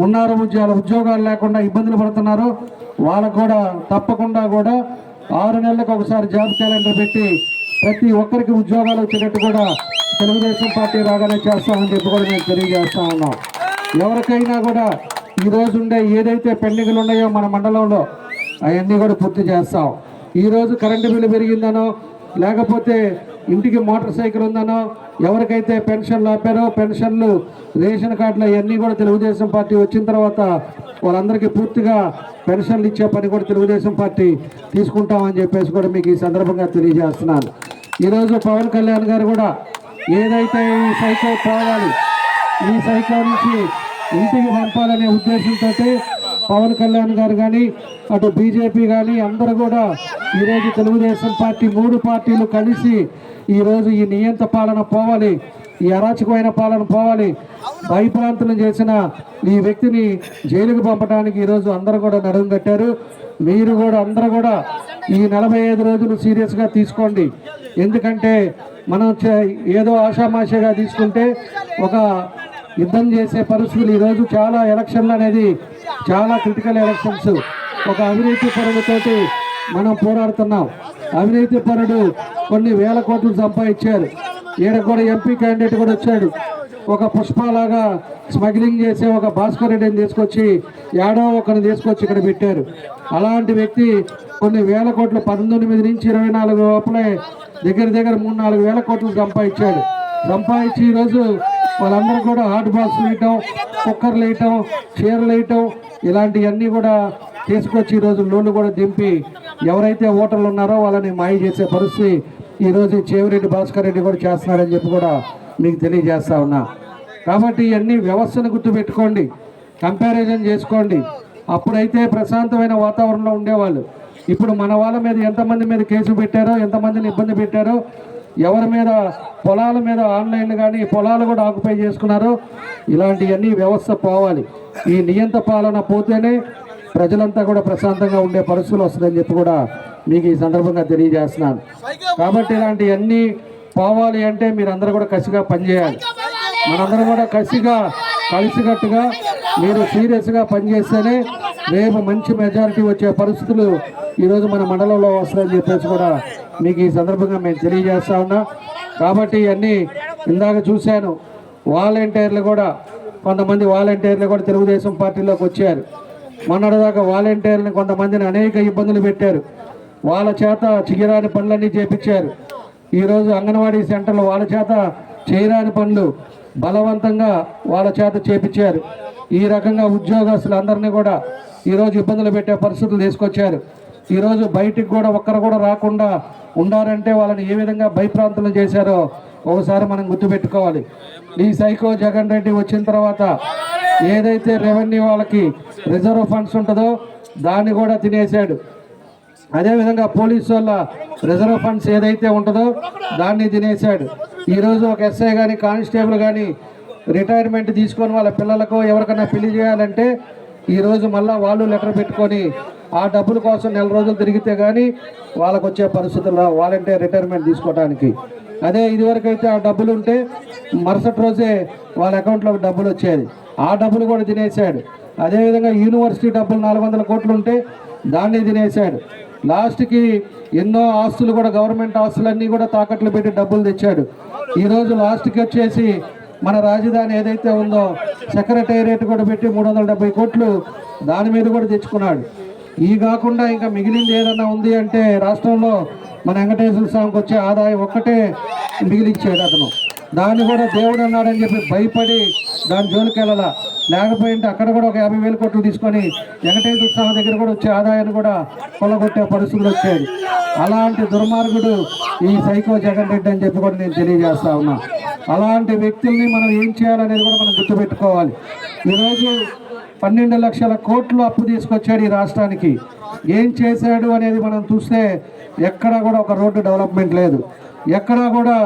ఉన్నారో ఉద్యోగాలు లేకుండా ఇబ్బందులు పడుతున్నారో వాళ్ళకు కూడా తప్పకుండా కూడా 6 నెలలకు ఒకసారి జాబ్ క్యాలెండర్ పెట్టి ప్రతి ఒక్కరికి ఉద్యోగాలు వచ్చేటట్టు కూడా తెలుగుదేశం పార్టీ రాగానే చేస్తామని చెప్పి కూడా మేము తెలియజేస్తా ఉన్నాం. ఎవరికైనా కూడా ఈరోజు ఉండే ఏదైతే పెండింగ్లు ఉన్నాయో మన మండలంలో అవన్నీ కూడా పూర్తి చేస్తాం. ఈరోజు కరెంటు బిల్లు పెరిగిందనో లేకపోతే ఇంటికి మోటార్ సైకిల్ ఉందనో ఎవరికైతే పెన్షన్లు ఆపారో పెన్షన్లు రేషన్ కార్డులు అవన్నీ కూడా తెలుగుదేశం పార్టీ వచ్చిన తర్వాత వాళ్ళందరికీ పూర్తిగా పెన్షన్లు ఇచ్చే పని కూడా తెలుగుదేశం పార్టీ తీసుకుంటామని చెప్పేసి కూడా మీకు ఈ సందర్భంగా తెలియజేస్తున్నాను. ఈరోజు పవన్ కళ్యాణ్ గారు కూడా ఏదైతే ఈ సైకో పోవాలి, ఈ సైకో నుంచి ఇంటికి పంపాలనే ఉద్దేశంతో పవన్ కళ్యాణ్ గారు కానీ అటు బీజేపీ కానీ అందరూ కూడా ఈరోజు తెలుగుదేశం పార్టీ 3 పార్టీలు కలిసి ఈరోజు ఈ నియంత పాలన పోవాలి, ఈ అరాచకమైన పాలన పోవాలి, భయప్రాంతులను చేసిన ఈ వ్యక్తిని జైలుకు పంపడానికి ఈరోజు అందరూ కూడా నడుం కట్టారు. మీరు కూడా అందరూ కూడా ఈ 45 రోజులు సీరియస్గా తీసుకోండి. ఎందుకంటే మనం ఏదో ఆషామాషగా తీసుకుంటే ఒక యుద్ధం చేసే పరిస్థితులు ఈరోజు చాలా ఎలక్షన్లు అనేది చాలా క్రిటికల్ ఎలక్షన్స్. ఒక అవినీతి పరుడితోటి మనం పోరాడుతున్నాం. అవినీతి పరుడు కొన్ని వేల కోట్లు సంపాదించారు. ఈడ కూడా ఎంపీ క్యాండిడేట్ కూడా వచ్చాడు. ఒక పుష్పలాగా స్మగ్లింగ్ చేసే ఒక భాస్కర్ రెడ్డిని తీసుకొచ్చి ఏడో ఒకరిని తీసుకొచ్చి ఇక్కడ పెట్టారు. అలాంటి వ్యక్తి కొన్ని వేల కోట్లు 19 నుంచి 24 లోపలే దగ్గర 3-4 వేల కోట్లు సంపాదించాడు. సంపాదించి ఈరోజు వాళ్ళందరూ కూడా హాట్ బాక్స్ వేయటం, కుక్కర్లు వేయటం, చీరలు వేయటం ఇలాంటివన్నీ కూడా తీసుకొచ్చి ఈరోజు లోన్లు కూడా దింపి ఎవరైతే ఓటర్లు ఉన్నారో వాళ్ళని మాయ చేసే పరిస్థితి ఈరోజు చేవిరెడ్డి భాస్కర్ రెడ్డి కూడా చేస్తున్నారని చెప్పి కూడా మీకు తెలియజేస్తా ఉన్నా. కాబట్టి ఇవన్నీ వ్యవస్థను గుర్తుపెట్టుకోండి, కంపారిజన్ చేసుకోండి. అప్పుడైతే ప్రశాంతమైన వాతావరణంలో ఉండేవాళ్ళు. ఇప్పుడు మన వాళ్ళ మీద ఎంతమంది మీద కేసు పెట్టారో, ఎంతమందిని ఇబ్బంది పెట్టారో, ఎవరి మీద పొలాల మీద ఆన్లైన్లు కానీ పొలాలు కూడా ఆక్యుపై చేసుకున్నారో ఇలాంటివన్నీ వ్యవస్థ పోవాలి. ఈ నియంత పాలన పోతేనే ప్రజలంతా కూడా ప్రశాంతంగా ఉండే పరిస్థితులు వస్తుందని చెప్పి కూడా మీకు ఈ సందర్భంగా తెలియజేస్తున్నాను. కాబట్టి ఇలాంటివన్నీ పోవాలి అంటే మీరందరూ కూడా కసిగా పనిచేయాలి. మనందరం కూడా కసిగా కలిసికట్టుగా మీరు సీరియస్గా పనిచేస్తేనే రేపు మంచి మెజారిటీ వచ్చే పరిస్థితులు ఈరోజు మన మండలంలో వస్తాయని చెప్పేసి కూడా మీకు ఈ సందర్భంగా మేము తెలియజేస్తా ఉన్నా. కాబట్టి ఇవన్నీ ఇందాక చూశాను, వాలంటీర్లు కూడా కొంతమంది వాలంటీర్లు కూడా తెలుగుదేశం పార్టీలోకి వచ్చారు. మొన్నటిదాకా వాలంటీర్లను కొంతమందిని అనేక ఇబ్బందులు పెట్టారు. వాళ్ళ చేత చేయరాని పనులన్నీ చేపించారు. ఈరోజు అంగన్వాడీ సెంటర్లు వాళ్ళ చేత చేయరాని పనులు బలవంతంగా వాళ్ళ చేత చేపించారు. ఈ రకంగా ఉద్యోగస్తులందరినీ కూడా ఈరోజు ఇబ్బందులు పెట్టే పరిస్థితులు తీసుకొచ్చారు. ఈరోజు బయటికి కూడా ఒక్కరు కూడా రాకుండా ఉండారంటే వాళ్ళని ఏ విధంగా భయప్రాంతులు చేశారో ఒకసారి మనం గుర్తుపెట్టుకోవాలి. ఈ సైకో జగన్ రెడ్డి వచ్చిన తర్వాత ఏదైతే రెవెన్యూ వాళ్ళకి రిజర్వ్ ఫండ్స్ ఉంటుందో దాన్ని కూడా తినేశాడు. అదేవిధంగా పోలీసు వాళ్ళ రిజర్వ్ ఫండ్స్ ఏదైతే ఉంటుందో దాన్ని తినేశాడు. ఈరోజు ఒక ఎస్ఐ కానీ కానిస్టేబుల్ కానీ రిటైర్మెంట్ తీసుకొని వాళ్ళ పిల్లలకు ఎవరికైనా పెళ్లి చేయాలంటే ఈరోజు మళ్ళీ వాళ్ళు లెటర్ పెట్టుకొని ఆ డబ్బుల కోసం నెల రోజులు తిరిగితే కానీ వాళ్ళకు వచ్చే పరిస్థితుల్లో వాలంటీర్ రిటైర్మెంట్ తీసుకోవడానికి. అదే ఇదివరకైతే ఆ డబ్బులు ఉంటే మరుసటి రోజే వాళ్ళ అకౌంట్లోకి డబ్బులు వచ్చేది. ఆ డబ్బులు కూడా తినేశాడు. అదేవిధంగా యూనివర్సిటీ డబ్బులు 400 కోట్లు ఉంటే దాన్ని తినేశాడు. లాస్ట్కి ఎన్నో ఆస్తులు కూడా గవర్నమెంట్ ఆస్తులన్నీ కూడా తాకట్లు పెట్టి డబ్బులు తెచ్చాడు. ఈరోజు లాస్ట్కి వచ్చేసి మన రాజధాని ఏదైతే ఉందో సెక్రటేరియట్ కూడా పెట్టి 370 కోట్లు దాని మీద కూడా తెచ్చుకున్నాడు. ఈ కాకుండా ఇంకా మిగిలింది ఏదన్నా ఉంది అంటే రాష్ట్రంలో మన వెంకటేశ్వర స్వామికి వచ్చే ఆదాయం ఒక్కటే మిగిలిచ్చాడు అతను. దాన్ని కూడా దేవుడు అన్నాడని చెప్పి భయపడి దాని జోలికి వెళ్ళాలా. లేకపోయింటే అక్కడ కూడా ఒక 50,000 కోట్లు తీసుకొని వెంకటేశ్వర స్వామి దగ్గర కూడా వచ్చే ఆదాయాన్ని కూడా కొల్లగొట్టే పరిస్థితులు వచ్చాయి. అలాంటి దుర్మార్గుడు ఈ సైకో జగన్ రెడ్డి అని చెప్పి కూడా నేను తెలియజేస్తా ఉన్నా. అలాంటి వ్యక్తుల్ని మనం ఏం చేయాలనేది కూడా మనం గుర్తుపెట్టుకోవాలి. ఈరోజు 12 లక్షల కోట్లు అప్పు తీసుకొచ్చాడు ఈ రాష్ట్రానికి. ఏం చేశాడు అనేది మనం చూస్తే ఎక్కడా కూడా ఒక రోడ్డు డెవలప్మెంట్ లేదు, ఎక్కడా కూడా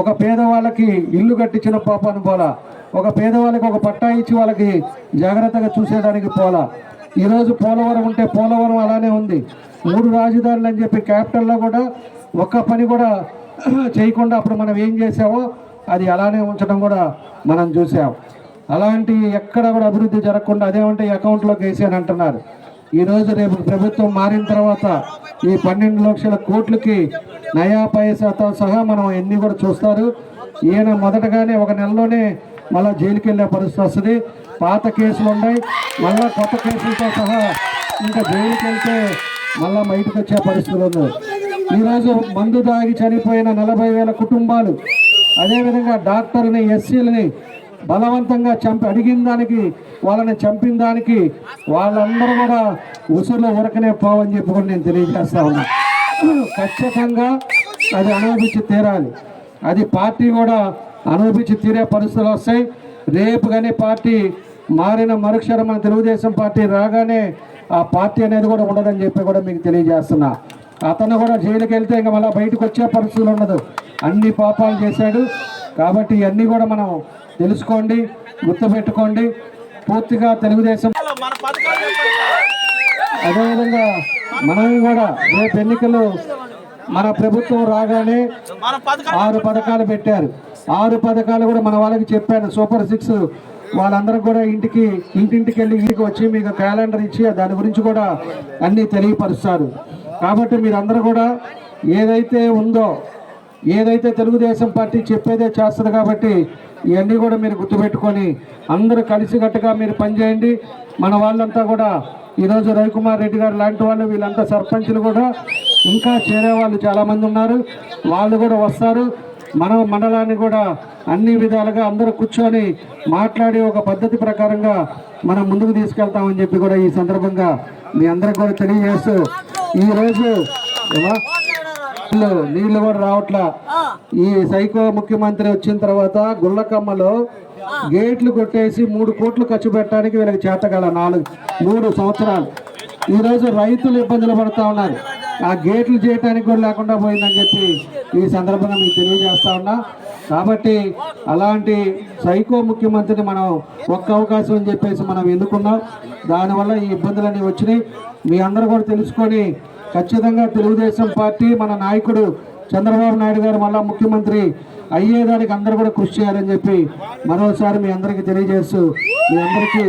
ఒక పేదవాళ్ళకి ఇల్లు కట్టించిన పాపాను పోలా, ఒక పేదవాళ్ళకి ఒక పట్టా ఇచ్చి వాళ్ళకి జాగ్రత్తగా చూసేదానికి పోలా. ఈరోజు పోలవరం ఉంటే పోలవరం అలానే ఉంది. 3 రాజధానులు అని చెప్పి క్యాపిటల్లో కూడా ఒక్క పని కూడా చేయకుండా అప్పుడు మనం ఏం చేసామో అది అలానే ఉంచడం కూడా మనం చూసాం. అలాంటి ఎక్కడ కూడా అభివృద్ధి జరగకుండా అదేమంటే అకౌంట్లోకి వేసి అని అంటున్నారు. ఈరోజు రేపు ప్రభుత్వం మారిన తర్వాత ఈ 12 లక్షల కోట్లకి నయా పైసాతో సహా మనం ఎన్ని కూడా చూస్తారు. ఈయన మొదటగానే ఒక నెలలోనే మళ్ళీ జైలుకి వెళ్ళే పరిస్థితి వస్తుంది. పాత కేసులు ఉన్నాయి, మళ్ళీ కొత్త కేసులతో సహా ఇంకా జైలుకి వెళ్తే మళ్ళీ బయటకు వచ్చే పరిస్థితులు ఉంది. ఈరోజు మందు దాగి చనిపోయిన 40,000 కుటుంబాలు, అదేవిధంగా డాక్టర్ని ఎస్సీలని బలవంతంగా అడిగిన దానికి వాళ్ళని చంపిన దానికి వాళ్ళందరూ కూడా ఉసురులో ఉరకనే పోవని చెప్పి కూడా నేను తెలియజేస్తా ఉన్నా. ఖచ్చితంగా అది అనుభవించి తీరాలి. అది పార్టీ కూడా అనుభవించి తీరే పరిస్థితులు వస్తాయి. రేపు కానీ పార్టీ మారిన మరుక్షరం మన తెలుగుదేశం పార్టీ రాగానే ఆ పార్టీ అనేది కూడా ఉండదని చెప్పి కూడా మీకు తెలియజేస్తున్నా. అతను కూడా జైలుకి వెళ్తే ఇంకా మళ్ళీ బయటకు వచ్చే పరిస్థితులు ఉండదు. అన్ని పాపాలు చేశాడు. కాబట్టి ఇవన్నీ కూడా మనం తెలుసుకోండి, గుర్తుపెట్టుకోండి. పూర్తిగా తెలుగుదేశం అదేవిధంగా మనం కూడా రేపు ఎన్నికలు మన ప్రభుత్వం రాగానే 6 పథకాలు పెట్టారు. 6 పథకాలు కూడా మన వాళ్ళకి చెప్పాను. సూపర్ 6 వాళ్ళందరూ కూడా ఇంటింటికి వెళ్ళి ఇంటికి వచ్చి మీకు క్యాలెండర్ ఇచ్చి దాని గురించి కూడా అన్నీ తెలియపరుస్తారు. కాబట్టి మీరందరూ కూడా ఏదైతే ఉందో, ఏదైతే తెలుగుదేశం పార్టీ చెప్పేదే చేస్తుంది. కాబట్టి ఇవన్నీ కూడా మీరు గుర్తుపెట్టుకొని అందరూ కలిసికట్టుగా మీరు పనిచేయండి. మన వాళ్ళంతా కూడా ఈరోజు రవికుమార్ రెడ్డి గారు లాంటి వాళ్ళు, వీళ్ళంతా సర్పంచులు కూడా ఇంకా చేరే వాళ్ళు చాలామంది ఉన్నారు. వాళ్ళు కూడా వస్తారు. మన మండలాన్ని కూడా అన్ని విధాలుగా అందరూ కూర్చొని మాట్లాడి ఒక పద్ధతి ప్రకారంగా మనం ముందుకు తీసుకెళ్తామని చెప్పి కూడా ఈ సందర్భంగా మీ అందరికి కూడా తెలియజేస్తూ, ఈరోజు నీళ్లు కూడా రావట్లా. ఈ సైకో ముఖ్యమంత్రి వచ్చిన తర్వాత గుళ్ళకమ్మలో గేట్లు కొట్టేసి 3 కోట్లు ఖర్చు పెట్టడానికి వీళ్ళకి చేతగల 3 సంవత్సరాలు. ఈరోజు రైతులు ఇబ్బందులు పడుతూ ఉన్నారు. ఆ గేట్లు చేయడానికి కూడా లేకుండా పోయిందని చెప్పి ఈ సందర్భంగా మీకు తెలియజేస్తా ఉన్నా. కాబట్టి అలాంటి సైకో ముఖ్యమంత్రిని మనం ఒక్క అవకాశం అని చెప్పేసి మనం ఎన్నుకున్నాం. దానివల్ల ఈ ఇబ్బందులన్నీ వచ్చినాయి. మీ అందరూ కూడా తెలుసుకొని ఖచ్చితంగా తెలుగుదేశం పార్టీ మన నాయకుడు చంద్రబాబు నాయుడు గారు మళ్ళా ముఖ్యమంత్రి అయ్యేదానికి అందరూ కూడా కృషి చేయాలని చెప్పి మరోసారి మీ అందరికీ తెలియజేస్తూ, మీ అందరికీ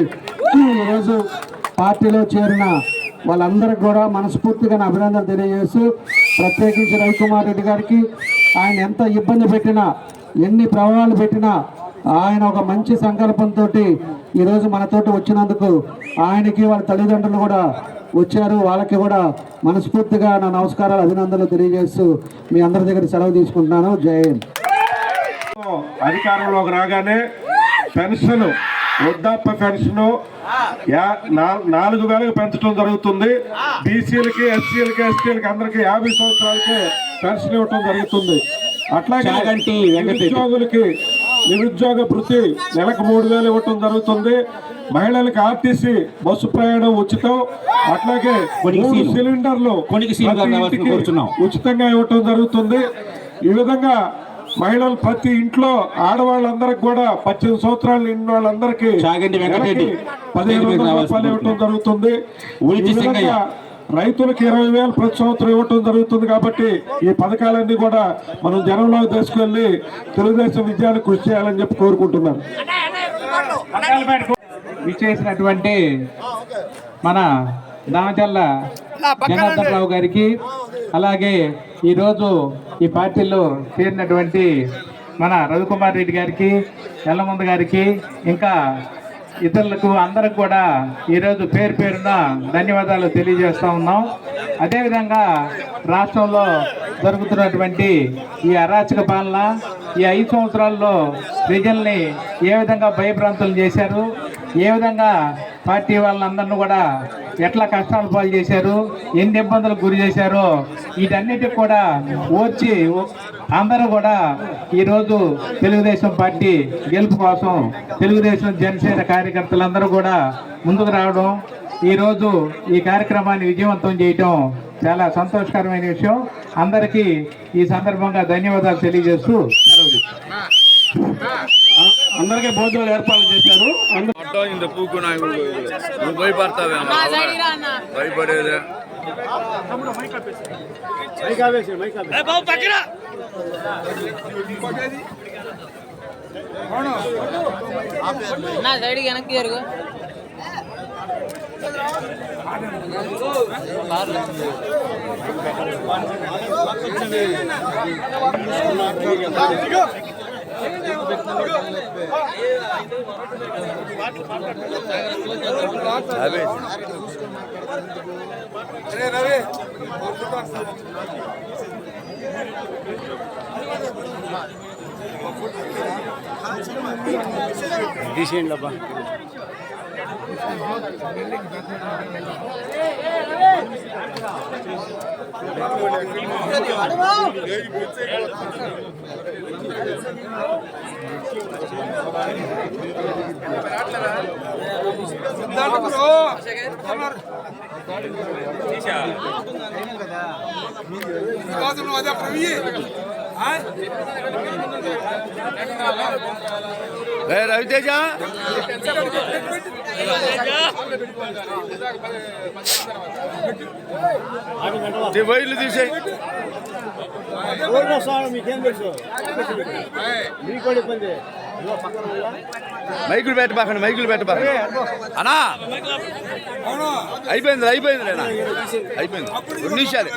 ఈరోజు పార్టీలో చేరిన వాళ్ళందరికీ కూడా మనస్ఫూర్తిగా అభినందనలు తెలియజేస్తూ, ప్రత్యేకించి రవికుమార్ రెడ్డి గారికి ఆయన ఎంత ఇబ్బంది పెట్టినా, ఎన్ని ప్రభావాలు పెట్టినా ఆయన ఒక మంచి సంకల్పంతో ఈరోజు మనతోటి వచ్చినందుకు ఆయనకి వాళ్ళ తల్లిదండ్రులు కూడా వచ్చారు. వాళ్ళకి కూడా మనస్ఫూర్తిగా నా నమస్కారాలు, అభినందనలు తెలియజేస్తూ మీ అందరి దగ్గర సెలవు తీసుకుంటున్నాను. జై హింద్. అధికారంలోకి రాగానే పెన్షన్, వృద్ధాప్య పెన్షన్ 4,000 పెంచడం జరుగుతుంది. బీసీలకి, ఎస్సీలకి, ఎస్టీలకి అందరికి 50 సంవత్సరాలకి పెన్షన్ ఇవ్వటం జరుగుతుంది. అట్లాగే నిరుద్యోగులకి నిరుద్యోగ భృతి నెలకు 3,000 ఇవ్వటం జరుగుతుంది. మహిళలకు ఆర్టీసీ బస్సు ప్రయాణం ఉచితం. అట్లాగే 3 సిలిండర్లు ఉచితంగా ఇవ్వటం జరుగుతుంది. ఈ విధంగా మహిళలు ప్రతి ఇంట్లో ఆడవాళ్ళందరికి కూడా 18 సంవత్సరాలు నిండిన వాళ్ళందరికీ 1,500 రూపాయలు ఇవ్వటం జరుగుతుంది. రైతులకు 20,000 ప్రతి సంవత్సరం ఇవ్వటం జరుగుతుంది. కాబట్టి ఈ పథకాలన్నీ కూడా మనం జనంలోకి తీసుకెళ్లి తెలుగుదేశం విజయాన్ని కృషి చేయాలని చెప్పి కోరుకుంటున్నాను. విచ్చేసినటువంటి మన దామచల్ల జనార్దన్ రావు గారికి, అలాగే ఈరోజు ఈ పార్టీలో చేరినటువంటి మన రవికుమార్ రెడ్డి గారికి, ఎల్లమంద గారికి, ఇంకా ఇతరులకు అందరికి కూడా ఈరోజు పేరు పేరున ధన్యవాదాలు తెలియజేస్తూ ఉన్నాం. అదేవిధంగా రాష్ట్రంలో జరుగుతున్నటువంటి ఈ అరాచక పాలన, ఈ 5 సంవత్సరాల్లో ప్రజల్ని ఏ విధంగా భయభ్రాంతులు చేశారు, ఏ విధంగా పార్టీ వాళ్ళందరినీ కూడా ఎట్లా కష్టాలు పాలు చేశారు, ఎన్ని ఇబ్బందులకు గురి చేశారో వీటన్నిటికి కూడా వచ్చి అందరూ కూడా ఈరోజు తెలుగుదేశం పార్టీ గెలుపు కోసం తెలుగుదేశం జనసేన కార్యకర్తలందరూ కూడా ముందుకు రావడం, ఈరోజు ఈ కార్యక్రమాన్ని విజయవంతం చేయటం చాలా సంతోషకరమైన విషయం. అందరికీ ఈ సందర్భంగా ధన్యవాదాలు తెలియజేస్తూ సెలవు తీసుకుంటున్నాను. అందరికీ భోజనాలు ఏర్పాట్లు చేశారు. ఇంత పూకు నువ్వు భయపడతావేమో భయపడేదే నా సైడ్ వెనక్కి జరుగు. తీసేయండి. రవితేజ వైర్లు తీసేయి. మీకేం తెలుసు? మైకులు పెట్టబాకండి, మైకులు పెట్టబాకండి అన్నా. అయిపోయింది అయిపోయింది 2 నిమిషాలు.